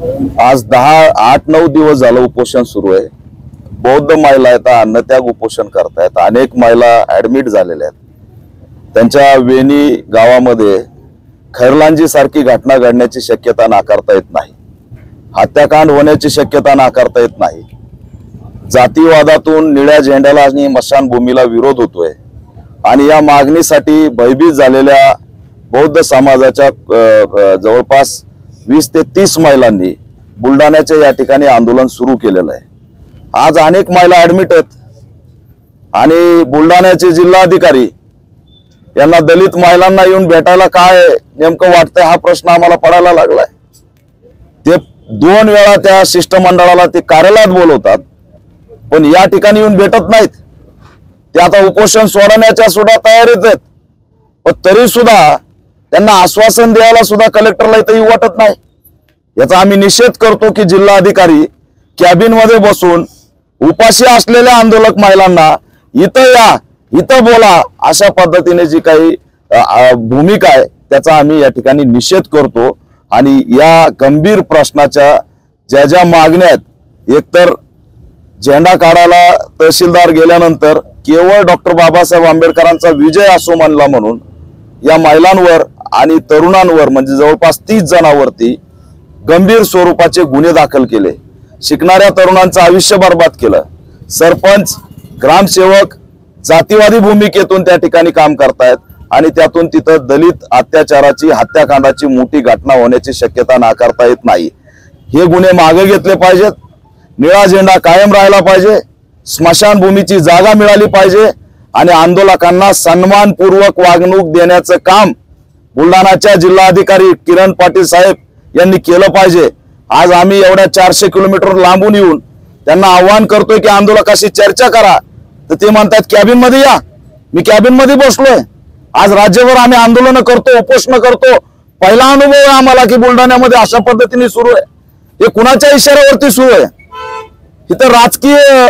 आज 8-9 दिवस झालं उपोषण सुरू आहे। बौद्ध महिला आहेत, अन्नत्याग उपोषण करतायत। अनेक महिला ऍडमिट झालेल्या आहेत। त्यांच्या वेणी गावामध्ये खैरलांजी सारखी घटना घडण्याची शक्यता नाकारता येत नाही। हत्याकांड होण्याची शक्यता नाकारता येत नाही। जातीवादातून निळ्या झेंड्याला आणि मशानभूमीला विरोध होतोय आणि या मागणीसाठी भयभीत झालेल्या बौद्ध समाजाच्या जवळपास 20 ते 30 महिलांनी बुलढाण्याच्या या ठिकाणी आंदोलन सुरू केलेलं आहे। आज अनेक महिला ऍडमिट आहेत आणि बुलढाण्याचे जिल्हाधिकारी यांना दलित महिलांना येऊन भेटायला काय नेमकं वाटतंय हा प्रश्न आम्हाला पडायला लागलाय। ते 2 वेळा त्या शिष्टमंडळाला ते कार्यालयात बोलवतात पण या ठिकाणी येऊन भेटत नाहीत। ते आता उपोषण सोडण्याच्या सुद्धा तयारीत आहेत पण तरी सुद्धा त्यांना आश्वासन द्यायला सुद्धा कलेक्टरला इथं येऊ वाटत नाही। याचा आम्ही निषेध करतो की जिल्हाधिकारी कॅबिन मध्ये बसून उपाशी असलेल्या आंदोलक महिलांना इथं या, इथं बोला अशा पद्धतीने जी काही भूमिका आहे त्याचा आम्ही या ठिकाणी निषेध करतो। आणि या गंभीर प्रश्नाच्या ज्या ज्या मागण्या आहेत, एकतर झेंडा काढायला तहसीलदार गेल्यानंतर केवळ डॉक्टर बाबासाहेब आंबेडकरांचा विजय असो म्हणला म्हणून या महिलांवर आणि तरुणांवर म्हणजे जवळपास 30 जणांवरती गंभीर स्वरूपाचे गुन्हे दाखल केले। शिकणाऱ्या तरुणांचं आयुष्य बर्बाद केलं। सरपंच, ग्रामसेवक जातीवादी भूमिकेतून त्या ठिकाणी काम करतायत आणि त्यातून तिथं दलित अत्याचाराची, हत्याकांडाची मोठी घटना होण्याची शक्यता नाकारता येत नाही। हे गुन्हे मागे घेतले पाहिजेत। निळा झेंडा कायम राहिला पाहिजे। स्मशानभूमीची जागा मिळाली पाहिजे आणि आंदोलकांना सन्मानपूर्वक वागणूक देण्याचं काम बुलढाणाच्या जिल्हाधिकारी किरण पाटील साहेब यांनी केलं पाहिजे। आज आम्ही एवढ्या 400 किलोमीटर लांबून येऊन त्यांना आवाहन करतोय की आंदोलकाशी चर्चा करा, तर ते म्हणतात कॅबिन मध्ये या। मी कॅबिन मध्ये बसलोय। आज राज्यभर आम्ही आंदोलन करतो, उपोषण करतो। पहिला अनुभव आहे आम्हाला की बुलढाण्यामध्ये अशा पद्धतीने सुरू आहे। हे कुणाच्या इशाऱ्यावरती सुरू आहे? इथं राजकीय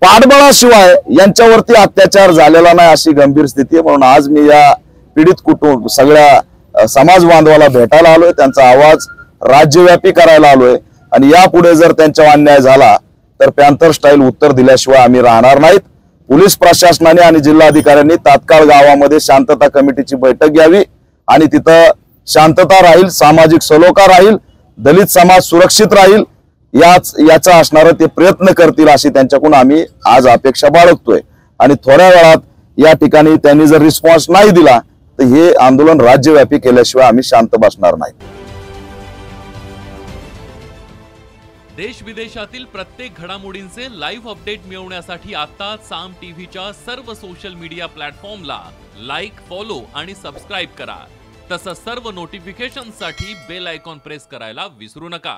पाठबळाशिवाय यांच्यावरती अत्याचार झालेला नाही अशी गंभीर स्थिती आहे। म्हणून आज मी या पीडित कुटुंब सगळ्या समाज बांधवाला भेटायला आलोय, त्यांचा आवाज राज्यव्यापी करायला आलोय आणि यापुढे जर त्यांच्यावर अन्याय झाला तर पॅन्थर स्टाईल उत्तर दिल्याशिवाय आम्ही राहणार नाहीत। पोलीस प्रशासनाने आणि जिल्हाधिकाऱ्यांनी तात्काळ गावामध्ये शांतता कमिटीची बैठक घ्यावी आणि तिथं शांतता राहील, सामाजिक सलोखा राहील, दलित समाज सुरक्षित राहील याचा असणारा ते प्रयत्न करतील अशी त्यांच्याकडून आम्ही आज अपेक्षा बाळगतोय। आणि थोड्या वेळात या ठिकाणी त्यांनी जर रिस्पॉन्स नाही दिला तर हे आंदोलन राज्यव्यापी केल्याशिवाय आम्ही शांत बसणार नाही। देश विदेशातील प्रत्येक घडामोडींचे लाईव्ह अपडेट मिळवण्यासाठी आता साम टीव्हीच्या सर्व सोशल मीडिया प्लॅटफॉर्मला लाईक, फॉलो आणि सबस्क्राइब करा। तसंच सर्व नोटिफिकेशनसाठी बेल आयकॉन प्रेस करायला विसरू नका।